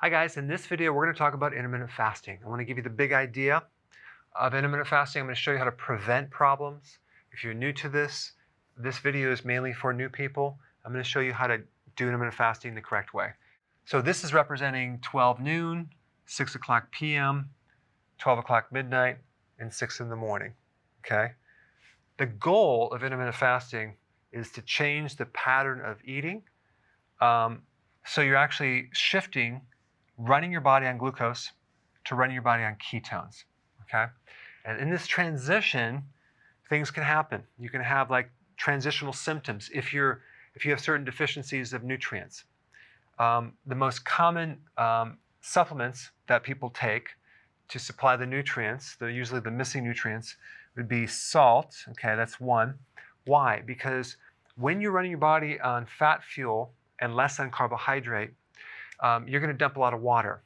Hi guys, in this video we're going to talk about intermittent fasting. I want to give you the big idea of intermittent fasting. I'm going to show you how to prevent problems. If you're new to this video is mainly for new people. I'm going to show you how to do intermittent fasting the correct way. So this is representing 12 noon, 6 o'clock p.m., 12 o'clock midnight, and 6 in the morning. Okay? The goal of intermittent fasting is to change the pattern of eating. So you're actually shifting running your body on glucose to running your body on ketones, okay? And in this transition, things can happen. You can have like transitional symptoms if you have certain deficiencies of nutrients. The most common supplements that people take to supply the nutrients, usually the missing nutrients, would be salt, okay, that's one. Why? Because when you're running your body on fat fuel and less on carbohydrate, you're going to dump a lot of water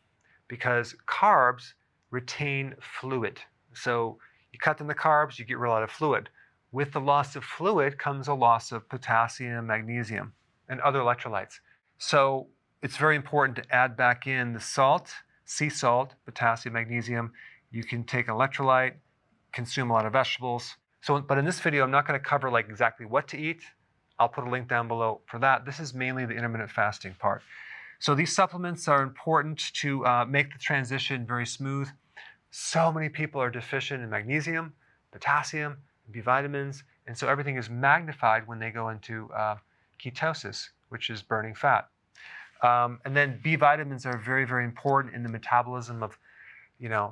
because carbs retain fluid. So you cut down the carbs, you get rid of a lot of fluid. With the loss of fluid comes a loss of potassium, magnesium, and other electrolytes. So it's very important to add back in the salt, sea salt, potassium, magnesium. You can take an electrolyte, consume a lot of vegetables. But in this video, I'm not going to cover like exactly what to eat. I'll put a link down below for that. This is mainly the intermittent fasting part. So these supplements are important to make the transition very smooth. So many people are deficient in magnesium, potassium, B vitamins, and so everything is magnified when they go into ketosis, which is burning fat. And then B vitamins are very, very important in the metabolism of,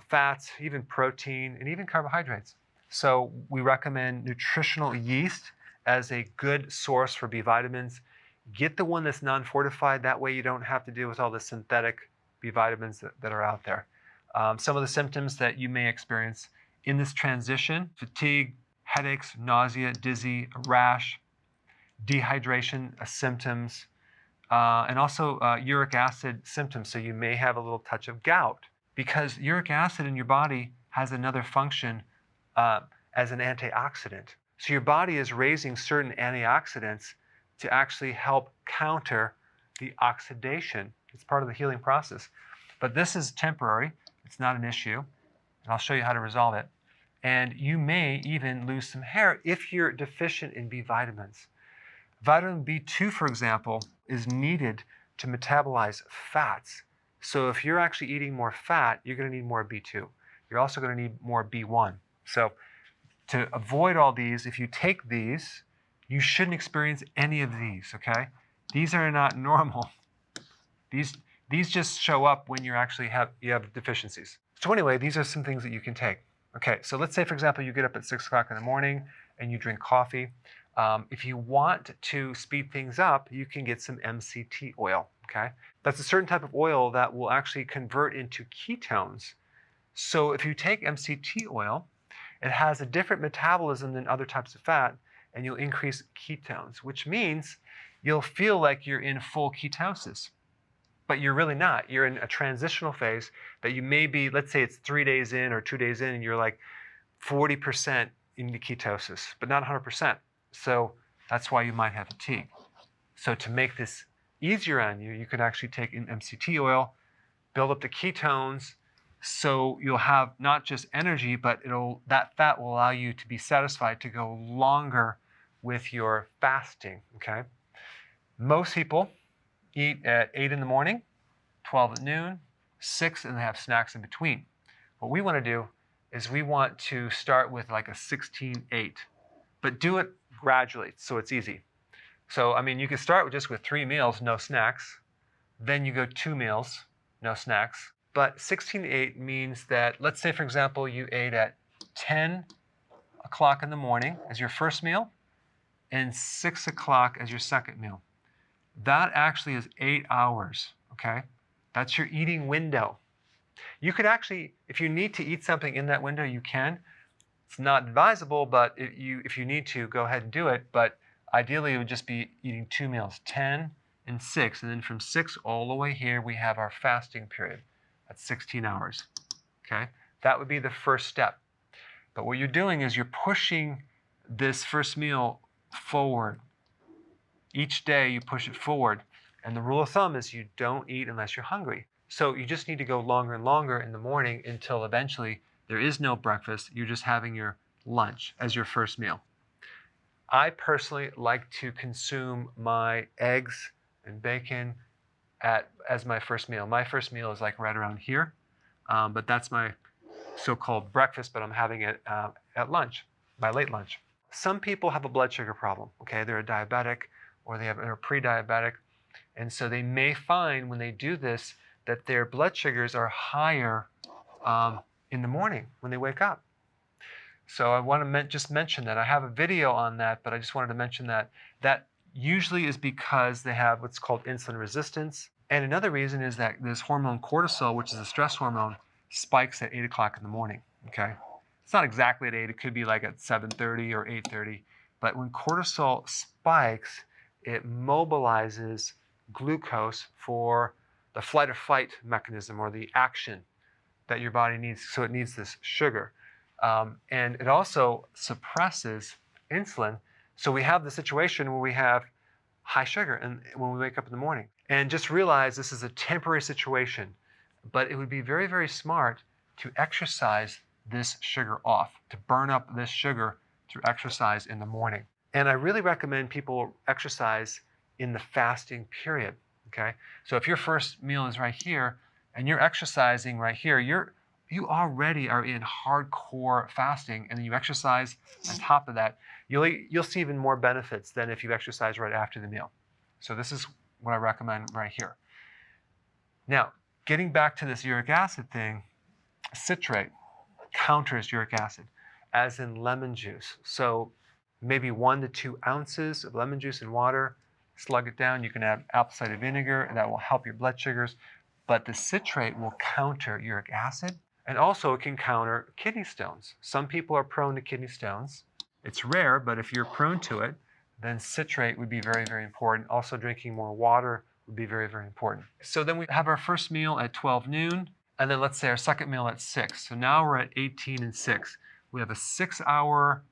fats, even protein, and even carbohydrates. So we recommend nutritional yeast as a good source for B vitamins. Get the one that's non-fortified. That way you don't have to deal with all the synthetic B vitamins that are out there. Some of the symptoms that you may experience in this transition: fatigue, headaches, nausea, dizzy, rash, dehydration symptoms, and also uric acid symptoms. So you may have a little touch of gout because uric acid in your body has another function as an antioxidant. So your body is raising certain antioxidants to actually help counter the oxidation. It's part of the healing process. But this is temporary. It's not an issue. And I'll show you how to resolve it. And you may even lose some hair if you're deficient in B vitamins. Vitamin B2, for example, is needed to metabolize fats. So if you're actually eating more fat, you're going to need more B2. You're also going to need more B1. So to avoid all these, if you take these, you shouldn't experience any of these, okay? These are not normal. These just show up when you have deficiencies. So anyway, these are some things that you can take. Okay, so let's say, for example, you get up at 6 o'clock in the morning and you drink coffee. If you want to speed things up, you can get some MCT oil, okay? That's a certain type of oil that will actually convert into ketones. So if you take MCT oil, it has a different metabolism than other types of fat, and you'll increase ketones, which means you'll feel like you're in full ketosis, but you're really not. You're in a transitional phase that you may be, let's say it's 3 days in or 2 days in, and you're like 40% into ketosis, but not 100%. So that's why you might have fatigue. So to make this easier on you, you can actually take in MCT oil, build up the ketones, so you'll have not just energy, but that fat will allow you to be satisfied to go longer with your fasting, okay? Most people eat at 8 in the morning, 12 at noon, 6, and they have snacks in between. What we want to do is we want to start with like a 16-8, but do it gradually so it's easy. So, you can start with 3 meals, no snacks. Then you go 2 meals, no snacks. But 16-8 means that, let's say, for example, you ate at 10 o'clock in the morning as your first meal and 6 o'clock as your second meal. That actually is 8 hours, okay? That's your eating window. You could actually, if you need to eat something in that window, you can. It's not advisable, but if you need to, go ahead and do it. But ideally, it would just be eating 2 meals, 10 and 6. And then from 6 all the way here, we have our fasting period. That's 16 hours, okay? That would be the first step. But what you're doing is you're pushing this first meal forward. Each day you push it forward. And the rule of thumb is you don't eat unless you're hungry. So you just need to go longer and longer in the morning until eventually there is no breakfast. You're just having your lunch as your first meal. I personally like to consume my eggs and bacon as my first meal. My first meal is like right around here, but that's my so-called breakfast, but I'm having it at lunch, my late lunch. Some people have a blood sugar problem, okay? They're a diabetic or they're pre-diabetic, and so they may find when they do this that their blood sugars are higher in the morning when they wake up. So I want to just mention that. I have a video on that, but I just wanted to mention that that usually is because they have what's called insulin resistance. And another reason is that this hormone cortisol, which is a stress hormone, spikes at 8 o'clock in the morning, okay? It's not exactly at 8. It could be like at 7:30 or 8:30. But when cortisol spikes, it mobilizes glucose for the flight or fight mechanism or the action that your body needs. So it needs this sugar. And it also suppresses insulin. So we have the situation where we have high sugar and when we wake up in the morning. And just realize this is a temporary situation, but it would be very, very smart to exercise this sugar off, to burn up this sugar through exercise in the morning. And I really recommend people exercise in the fasting period, okay? So if your first meal is right here and you're exercising right here, you already are in hardcore fasting, and then you exercise on top of that, you'll see even more benefits than if you exercise right after the meal. So this is what I recommend right here. Now, getting back to this uric acid thing, citrate counters uric acid, as in lemon juice. So maybe 1 to 2 ounces of lemon juice in water, slug it down. You can add apple cider vinegar, and that will help your blood sugars. But the citrate will counter uric acid. And also it can counter kidney stones. Some people are prone to kidney stones. It's rare, but if you're prone to it, then citrate would be very, very important. Also drinking more water would be very, very important. So then we have our first meal at 12 noon, and then let's say our second meal at 6. So now we're at 18 and 6. We have a 6-hour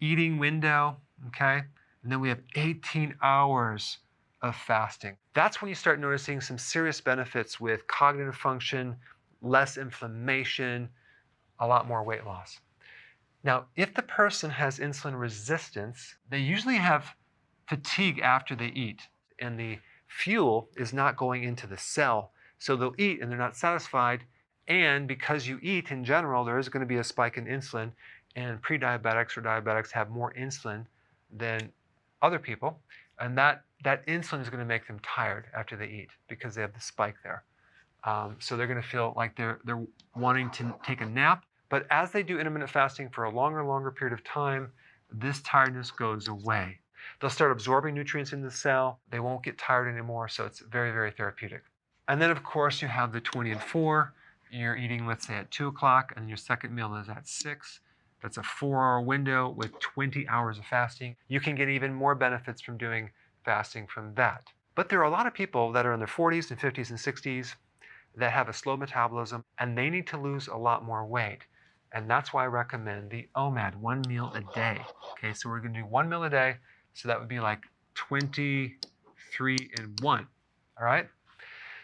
eating window, okay? And then we have 18 hours of fasting. That's when you start noticing some serious benefits with cognitive function, less inflammation, a lot more weight loss. Now, if the person has insulin resistance, they usually have fatigue after they eat, and the fuel is not going into the cell. So they'll eat and they're not satisfied, and because you eat in general, there is going to be a spike in insulin, and pre-diabetics or diabetics have more insulin than other people, and that insulin is going to make them tired after they eat because they have the spike there. So they're going to feel like they're wanting to take a nap. But as they do intermittent fasting for a longer period of time, this tiredness goes away. They'll start absorbing nutrients into the cell. They won't get tired anymore, so it's very, very therapeutic. And then, of course, you have the 20 and 4. You're eating, let's say, at 2 o'clock, and your second meal is at 6. That's a 4-hour window with 20 hours of fasting. You can get even more benefits from doing fasting from that. But there are a lot of people that are in their 40s and 50s and 60s that have a slow metabolism, and they need to lose a lot more weight. And that's why I recommend the OMAD, 1 meal a day. Okay, so we're going to do 1 meal a day, so that would be like 23 and 1. All right?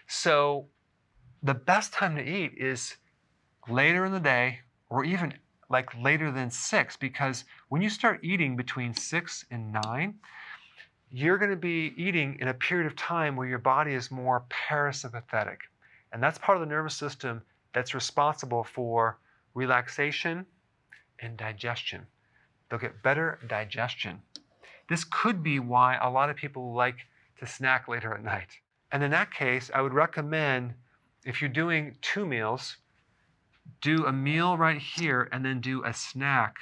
So the best time to eat is later in the day, or even like later than 6, because when you start eating between 6 and 9, you're going to be eating in a period of time where your body is more parasympathetic. And that's part of the nervous system that's responsible for relaxation and digestion. They'll get better digestion. This could be why a lot of people like to snack later at night. And in that case, I would recommend, if you're doing 2 meals, do a meal right here and then do a snack.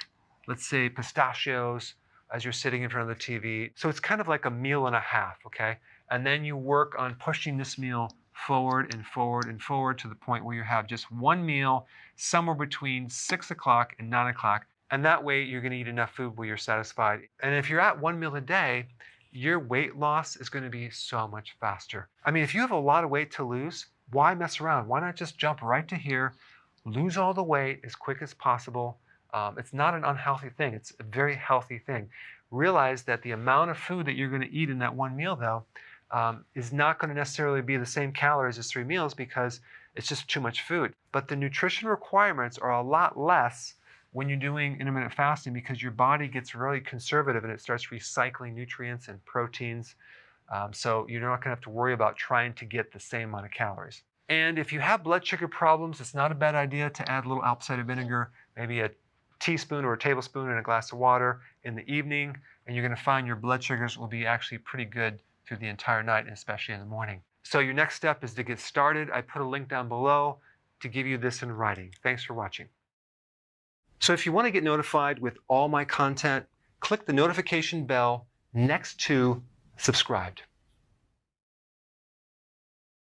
Let's say pistachios as you're sitting in front of the TV. So it's kind of like a meal and a half, okay? And then you work on pushing this meal forward and forward and forward to the point where you have just 1 meal somewhere between 6 o'clock and 9 o'clock. And that way you're going to eat enough food where you're satisfied. And if you're at 1 meal a day, your weight loss is going to be so much faster. I mean, if you have a lot of weight to lose, why mess around? Why not just jump right to here, lose all the weight as quick as possible? It's not an unhealthy thing. It's a very healthy thing. Realize that the amount of food that you're going to eat in that 1 meal, though, is not going to necessarily be the same calories as 3 meals because it's just too much food. But the nutrition requirements are a lot less when you're doing intermittent fasting because your body gets really conservative and it starts recycling nutrients and proteins. So you're not going to have to worry about trying to get the same amount of calories. And if you have blood sugar problems, it's not a bad idea to add a little apple cider vinegar, maybe a teaspoon or a tablespoon in a glass of water in the evening, and you're going to find your blood sugars will be actually pretty good through the entire night, and especially in the morning. So your next step is to get started. I put a link down below to give you this in writing. Thanks for watching. So if you want to get notified with all my content, click the notification bell next to subscribed.